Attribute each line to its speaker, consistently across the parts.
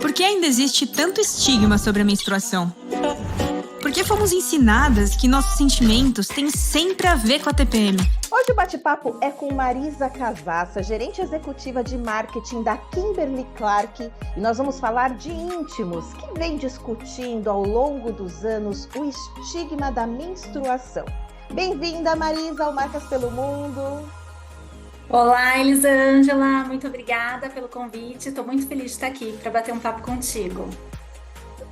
Speaker 1: Por que ainda existe tanto estigma sobre a menstruação? Por que fomos ensinadas que nossos sentimentos têm sempre a ver com a TPM?
Speaker 2: Hoje o bate-papo é com Marisa Casassa, gerente executiva de marketing da Kimberly-Clark, e nós vamos falar de íntimos, que vem discutindo ao longo dos anos o estigma da menstruação. Bem-vinda, Marisa, ao Marcas pelo Mundo.
Speaker 3: Olá, Elisângela, muito obrigada pelo convite. Estou muito feliz de estar aqui para bater um papo contigo.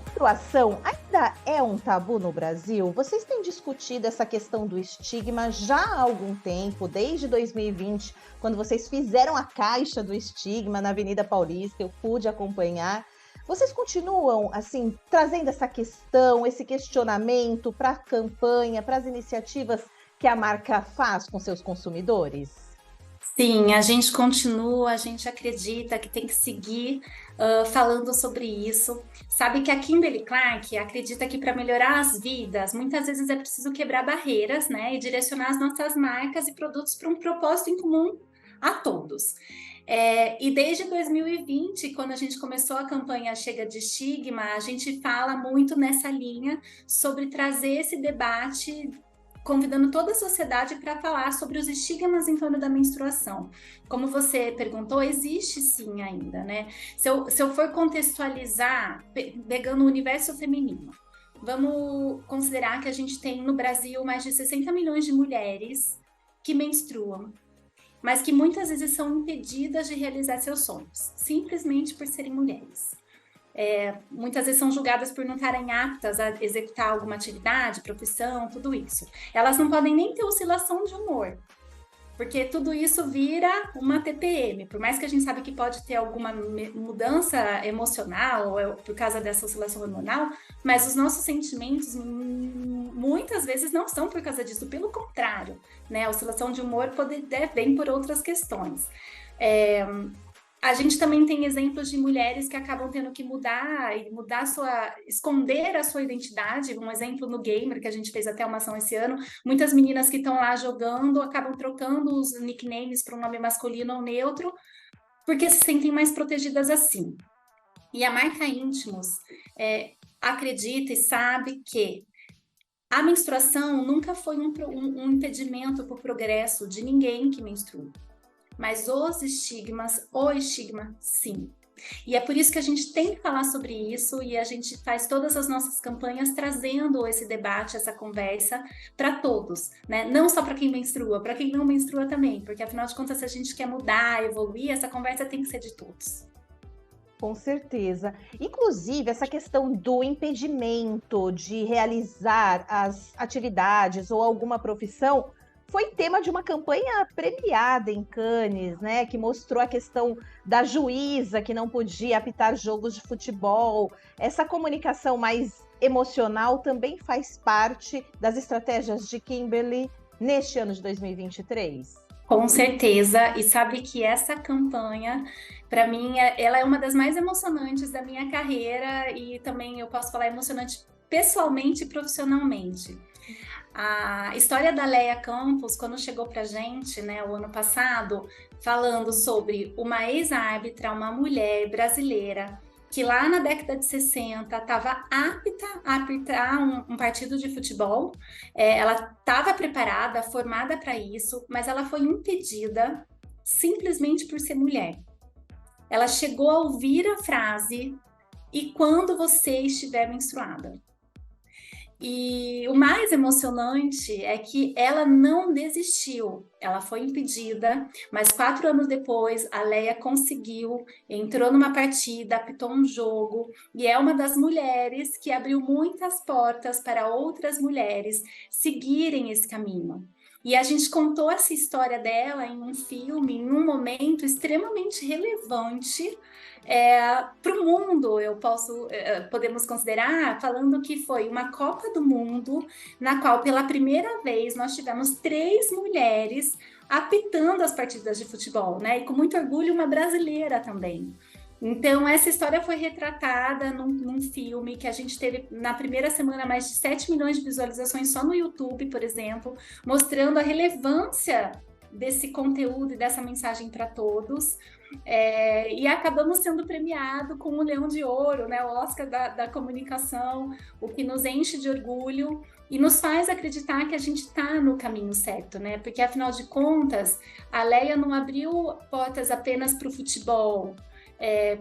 Speaker 2: Menstruação ainda é um tabu no Brasil? Vocês têm discutido essa questão do estigma já há algum tempo, desde 2020, quando vocês fizeram a caixa do estigma na Avenida Paulista, eu pude acompanhar. Vocês continuam, assim, trazendo essa questão, esse questionamento para a campanha, para as iniciativas que a marca faz com seus consumidores?
Speaker 3: Sim, a gente continua, a gente acredita que tem que seguir falando sobre isso. Sabe que a Kimberly-Clark acredita que para melhorar as vidas, muitas vezes é preciso quebrar barreiras, né? E direcionar as nossas marcas e produtos para um propósito em comum a todos. E desde 2020, quando a gente começou a campanha Chega de Estigma, a gente fala muito nessa linha sobre trazer esse debate, convidando toda a sociedade para falar sobre os estigmas em torno da menstruação. Como você perguntou, existe sim ainda, né? Se eu for contextualizar, pegando o universo feminino, vamos considerar que a gente tem no Brasil mais de 60 milhões de mulheres que menstruam, mas que muitas vezes são impedidas de realizar seus sonhos, simplesmente por serem mulheres. Muitas vezes são julgadas por não estarem aptas a executar alguma atividade, profissão, tudo isso. Elas não podem nem ter oscilação de humor, porque tudo isso vira uma TPM. Por mais que a gente sabe que pode ter alguma mudança emocional por causa dessa oscilação hormonal, mas os nossos sentimentos muitas vezes não são por causa disso, pelo contrário, né? A oscilação de humor vem por outras questões. A gente também tem exemplos de mulheres que acabam tendo que esconder a sua identidade. Um exemplo no Gamer, que a gente fez até uma ação esse ano, muitas meninas que estão lá jogando acabam trocando os nicknames para um nome masculino ou neutro, porque se sentem mais protegidas assim. E a marca Íntimos acredita e sabe que a menstruação nunca foi um impedimento para o progresso de ninguém que menstrua. Mas o estigma, sim. E é por isso que a gente tem que falar sobre isso e a gente faz todas as nossas campanhas trazendo esse debate, essa conversa para todos, né? Não só para quem menstrua, para quem não menstrua também, porque afinal de contas, se a gente quer mudar, evoluir, essa conversa tem que ser de todos.
Speaker 2: Com certeza. Inclusive, essa questão do impedimento de realizar as atividades ou alguma profissão foi tema de uma campanha premiada em Cannes, né, que mostrou a questão da juíza que não podia apitar jogos de futebol. Essa comunicação mais emocional também faz parte das estratégias de Kimberly neste ano de 2023?
Speaker 3: Com certeza, e sabe que essa campanha, para mim, ela é uma das mais emocionantes da minha carreira e também eu posso falar emocionante pessoalmente e profissionalmente. A história da Leia Campos, quando chegou para a gente, né, o ano passado, falando sobre uma ex-árbitra, uma mulher brasileira, que lá na década de 60 estava apta a arbitrar um partido de futebol, ela estava preparada, formada para isso, mas ela foi impedida simplesmente por ser mulher. Ela chegou a ouvir a frase, e quando você estiver menstruada? E o mais emocionante é que ela não desistiu, ela foi impedida, mas 4 anos depois a Leia conseguiu, entrou numa partida, apitou um jogo, e é uma das mulheres que abriu muitas portas para outras mulheres seguirem esse caminho. E a gente contou essa história dela em um filme, em um momento extremamente relevante para o mundo, podemos considerar, falando que foi uma Copa do Mundo, na qual pela primeira vez nós tivemos 3 mulheres apitando as partidas de futebol, né? E com muito orgulho, uma brasileira também. Então, essa história foi retratada num filme que a gente teve na primeira semana mais de 7 milhões de visualizações só no YouTube, por exemplo, mostrando a relevância desse conteúdo e dessa mensagem para todos. E acabamos sendo premiados com o Leão de Ouro, né? O Oscar da comunicação, o que nos enche de orgulho e nos faz acreditar que a gente está no caminho certo, né? Porque, afinal de contas, a Leia não abriu portas apenas para o futebol,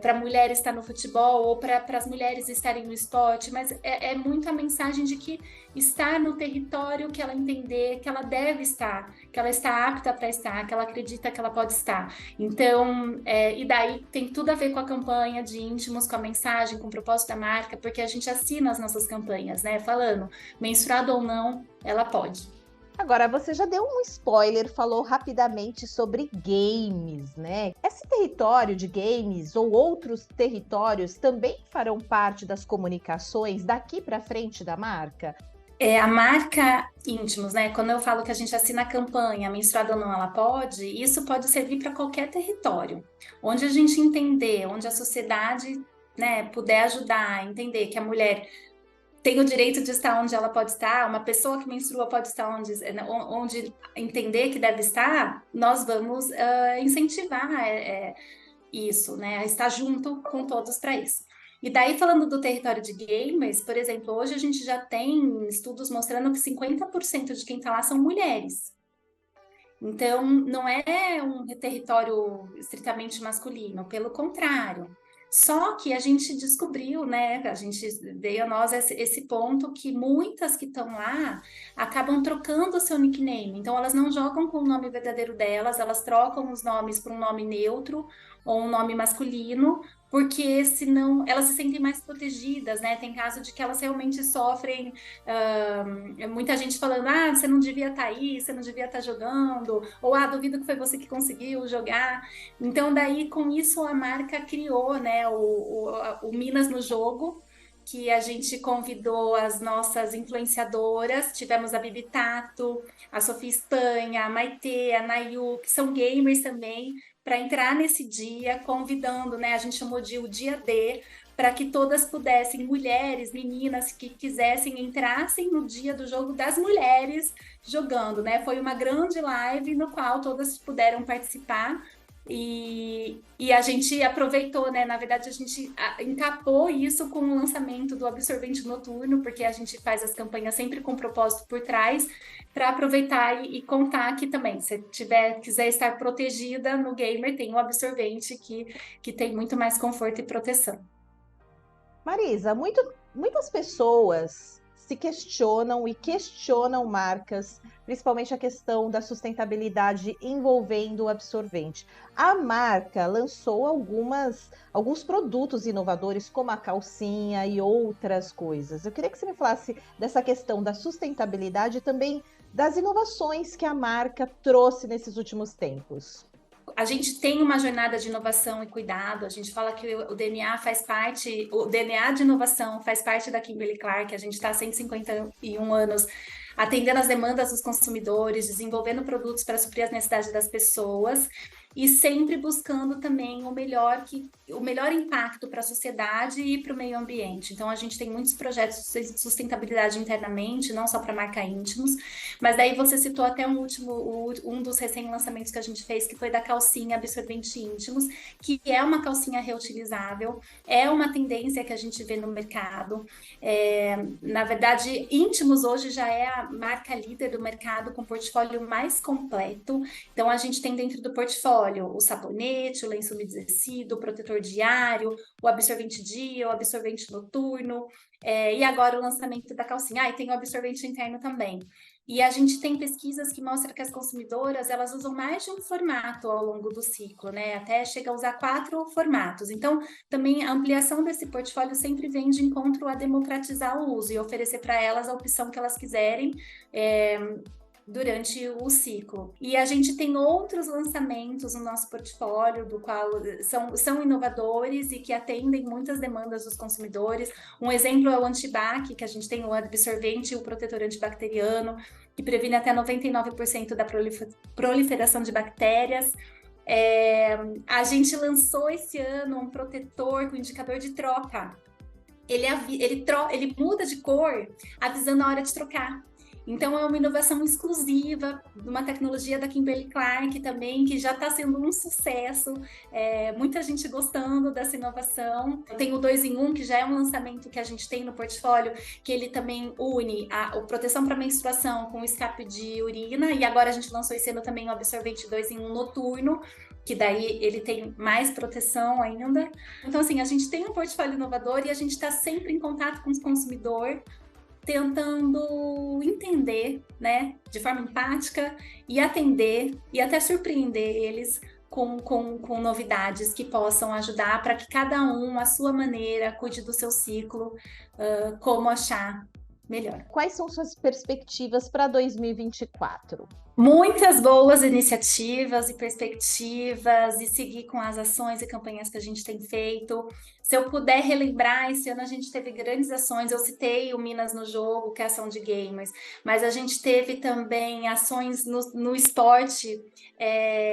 Speaker 3: para mulheres estar no futebol ou para as mulheres estarem no esporte, mas é muito a mensagem de que estar no território que ela entender que ela deve estar, que ela está apta para estar, que ela acredita que ela pode estar. Então, e daí tem tudo a ver com a campanha de íntimos, com a mensagem, com o propósito da marca, porque a gente assina as nossas campanhas, né? Falando, menstruada ou não, ela pode.
Speaker 2: Agora, você já deu um spoiler, falou rapidamente sobre games, né? Esse território de games ou outros territórios também farão parte das comunicações daqui para frente da marca?
Speaker 3: A marca íntimos, né? Quando eu falo que a gente assina a campanha, menstruada ou não, ela pode, isso pode servir para qualquer território. Onde a gente entender, onde a sociedade, né, puder ajudar a entender que a mulher tem o direito de estar onde ela pode estar, uma pessoa que menstrua pode estar onde entender que deve estar, nós vamos incentivar isso, né? A estar junto com todos para isso. E daí, falando do território de gamers, por exemplo, hoje a gente já tem estudos mostrando que 50% de quem está lá são mulheres. Então, não é um território estritamente masculino, pelo contrário. Só que a gente descobriu, né? A gente veio a nós esse ponto que muitas que estão lá acabam trocando o seu nickname. Então, elas não jogam com o nome verdadeiro delas, elas trocam os nomes por um nome neutro ou um nome masculino, porque senão elas se sentem mais protegidas, né? Tem caso de que elas realmente sofrem, muita gente falando, você não devia estar aí, você não devia estar jogando, ou duvido que foi você que conseguiu jogar. Então, daí, com isso, a marca criou, né, o Minas no Jogo, que a gente convidou as nossas influenciadoras, tivemos a Bibi Tato, a Sofia Espanha, a Maitê, a Nayu, que são gamers também, para entrar nesse dia, convidando, né, a gente chamou de o Dia D, para que todas pudessem, mulheres, meninas que quisessem, entrassem no dia do jogo das mulheres jogando, né? Foi uma grande live no qual todas puderam participar. E a gente aproveitou, né? Na verdade, a gente encapou isso com o lançamento do absorvente noturno, porque a gente faz as campanhas sempre com propósito por trás, para aproveitar e contar aqui também. Se quiser estar protegida no gamer, tem o absorvente que tem muito mais conforto e proteção.
Speaker 2: Marisa, muitas pessoas se questionam e questionam marcas, principalmente a questão da sustentabilidade envolvendo o absorvente. A marca lançou alguns produtos inovadores, como a calcinha e outras coisas. Eu queria que você me falasse dessa questão da sustentabilidade e também das inovações que a marca trouxe nesses últimos tempos.
Speaker 3: A gente tem uma jornada de inovação e cuidado, a gente fala que o DNA de inovação faz parte da Kimberly-Clark, a gente está há 151 anos atendendo as demandas dos consumidores, desenvolvendo produtos para suprir as necessidades das pessoas e sempre buscando também o melhor impacto para a sociedade e para o meio ambiente. Então, a gente tem muitos projetos de sustentabilidade internamente, não só para a marca Íntimos, mas daí você citou até um dos recém-lançamentos que a gente fez, que foi da calcinha absorvente Íntimos, que é uma calcinha reutilizável, é uma tendência que a gente vê no mercado. Na verdade, Íntimos hoje já é a marca líder do mercado com portfólio mais completo. Então, a gente tem dentro do portfólio o sabonete, o lenço umedecido, o protetor diário, o absorvente dia, o absorvente noturno, e agora o lançamento da calcinha. E tem o absorvente interno também. E a gente tem pesquisas que mostram que as consumidoras, elas usam mais de um formato ao longo do ciclo, né? Até chega a usar 4 formatos. Então, também a ampliação desse portfólio sempre vem de encontro a democratizar o uso e oferecer para elas a opção que elas quiserem, durante o ciclo. E a gente tem outros lançamentos no nosso portfólio, do qual são inovadores e que atendem muitas demandas dos consumidores. Um exemplo é o antibac, que a gente tem o absorvente e o protetor antibacteriano, que previne até 99% da proliferação de bactérias. A gente lançou esse ano um protetor com indicador de troca. Ele muda de cor, avisando a hora de trocar. Então, é uma inovação exclusiva de uma tecnologia da Kimberly-Clark também, que já está sendo um sucesso, muita gente gostando dessa inovação. Tem o 2 em 1, que já é um lançamento que a gente tem no portfólio, que ele também une a proteção para menstruação com escape de urina, e agora a gente lançou esse ano também o absorvente 2 em 1 noturno, que daí ele tem mais proteção ainda. Então, assim, a gente tem um portfólio inovador e a gente está sempre em contato com o consumidor, tentando entender, né, de forma empática e atender e até surpreender eles com novidades que possam ajudar para que cada um, à sua maneira, cuide do seu ciclo, como achar melhor.
Speaker 2: Quais são suas perspectivas para 2024?
Speaker 3: Muitas boas iniciativas e perspectivas, e seguir com as ações e campanhas que a gente tem feito. Se eu puder relembrar, esse ano a gente teve grandes ações. Eu citei o Minas no Jogo, que é ação de gamers, mas a gente teve também ações no esporte.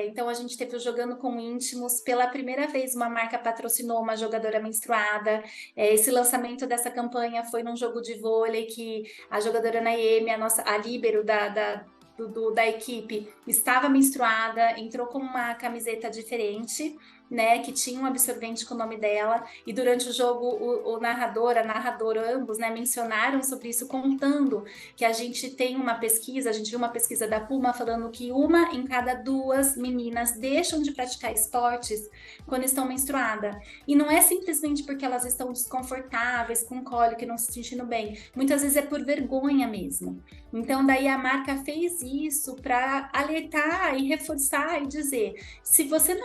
Speaker 3: Então a gente teve o Jogando com Íntimos. Pela primeira vez, uma marca patrocinou uma jogadora menstruada. Esse lançamento dessa campanha foi num jogo de vôlei que a jogadora Naemi, a líbero da equipe, estava menstruada, entrou com uma camiseta diferente, né, que tinha um absorvente com o nome dela, e durante o jogo o narrador, a narradora, ambos, né, mencionaram sobre isso, contando que a gente tem uma pesquisa, a gente viu uma pesquisa da Puma falando que 1 em cada 2 meninas deixam de praticar esportes quando estão menstruadas, e não é simplesmente porque elas estão desconfortáveis, com cólica e não se sentindo bem, muitas vezes é por vergonha mesmo. Então daí a marca fez isso para alertar e reforçar e dizer, se você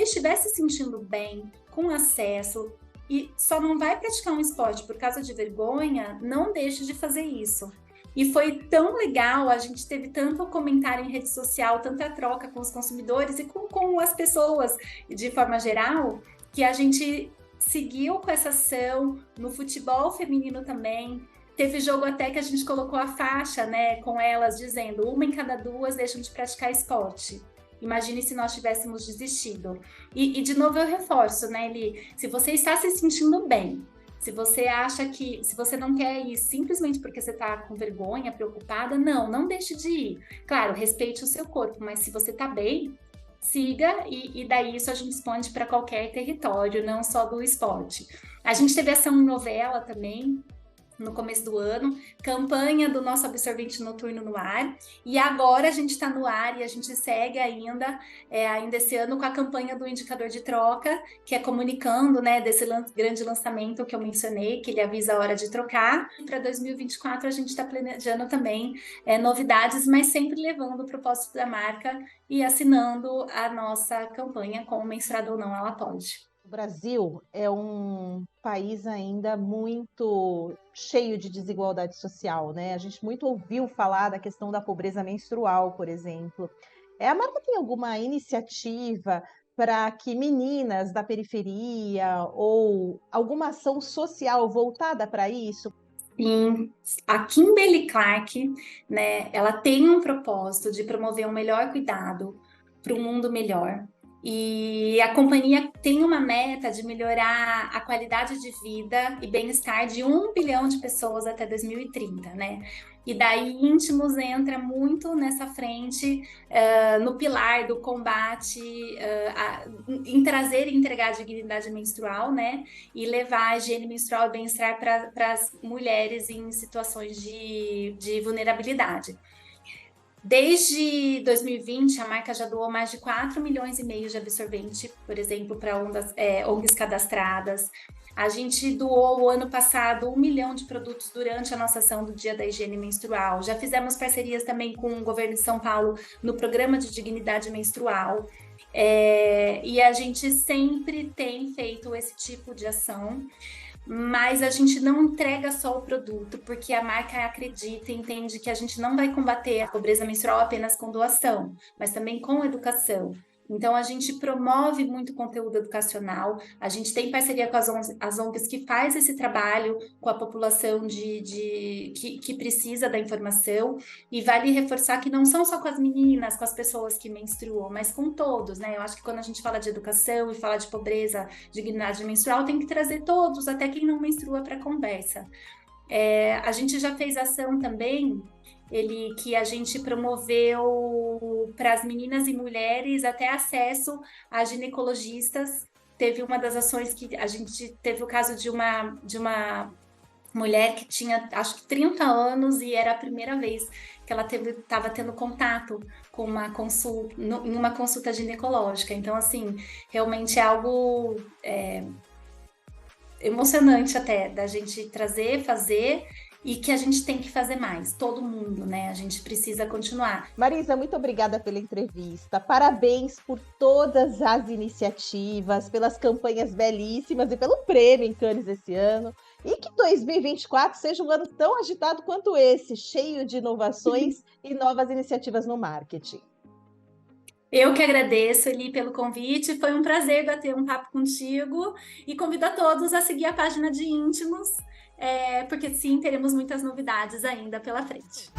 Speaker 3: estiver se sentindo bem, com acesso, e só não vai praticar um esporte por causa de vergonha, não deixe de fazer isso. E foi tão legal, a gente teve tanto comentário em rede social, tanta troca com os consumidores e com as pessoas de forma geral, que a gente seguiu com essa ação no futebol feminino também. Teve jogo até que a gente colocou a faixa, né, com elas dizendo 1 em cada 2 deixam de praticar esporte. Imagine se nós tivéssemos desistido. E de novo eu reforço, né, Eli? Se você está se sentindo bem, se você acha que, se você não quer ir simplesmente porque você está com vergonha, preocupada, não deixe de ir. Claro, respeite o seu corpo, mas se você está bem, siga, e daí isso a gente expande para qualquer território, não só do esporte. A gente teve ação em novela também, no começo do ano, campanha do nosso absorvente noturno no ar, e agora a gente está no ar e a gente segue ainda esse ano com a campanha do indicador de troca, que é comunicando, né, desse grande lançamento que eu mencionei, que ele avisa a hora de trocar. Para 2024 a gente está planejando também novidades, mas sempre levando o propósito da marca e assinando a nossa campanha com menstruada ou não, ela pode.
Speaker 2: O Brasil é um país ainda muito cheio de desigualdade social, né? A gente muito ouviu falar da questão da pobreza menstrual, por exemplo. A marca tem alguma iniciativa para que meninas da periferia ou alguma ação social voltada para isso?
Speaker 3: Sim, a Kimberly-Clark, né, ela tem um propósito de promover um melhor cuidado para um mundo melhor. E a companhia tem uma meta de melhorar a qualidade de vida e bem-estar de 1 bilhão de pessoas até 2030, né? E daí Íntimos entra muito nessa frente, no pilar do combate, em trazer e entregar a dignidade menstrual, né? E levar a higiene menstrual e bem-estar para as mulheres em situações de vulnerabilidade. Desde 2020, a marca já doou mais de 4,5 milhões de absorvente, por exemplo, para ONGs cadastradas. A gente doou o ano passado 1 milhão de produtos durante a nossa ação do Dia da Higiene Menstrual. Já fizemos parcerias também com o governo de São Paulo no programa de dignidade menstrual. E a gente sempre tem feito esse tipo de ação. Mas a gente não entrega só o produto, porque a marca acredita e entende que a gente não vai combater a pobreza menstrual apenas com doação, mas também com educação. Então, a gente promove muito conteúdo educacional, a gente tem parceria com as ONGs que faz esse trabalho com a população que precisa da informação, e vale reforçar que não são só com as meninas, com as pessoas que menstruam, mas com todos, né? Eu acho que quando a gente fala de educação e fala de pobreza, dignidade menstrual, tem que trazer todos, até quem não menstrua, para a conversa. A gente já fez ação também que a gente promoveu para as meninas e mulheres até acesso a ginecologistas. Teve uma das ações que a gente teve o caso de uma mulher que tinha, acho que 30 anos, e era a primeira vez que ela estava tendo contato com uma consulta, em uma consulta ginecológica. Então, assim, realmente é algo emocionante até da gente trazer, fazer, e que a gente tem que fazer mais, todo mundo, né? A gente precisa continuar.
Speaker 2: Marisa, muito obrigada pela entrevista. Parabéns por todas as iniciativas, pelas campanhas belíssimas e pelo prêmio em Cannes esse ano. E que 2024 seja um ano tão agitado quanto esse, cheio de inovações e novas iniciativas no marketing.
Speaker 3: Eu que agradeço, Eli, pelo convite. Foi um prazer bater um papo contigo e convido a todos a seguir a página de Íntimos, porque sim, teremos muitas novidades ainda pela frente.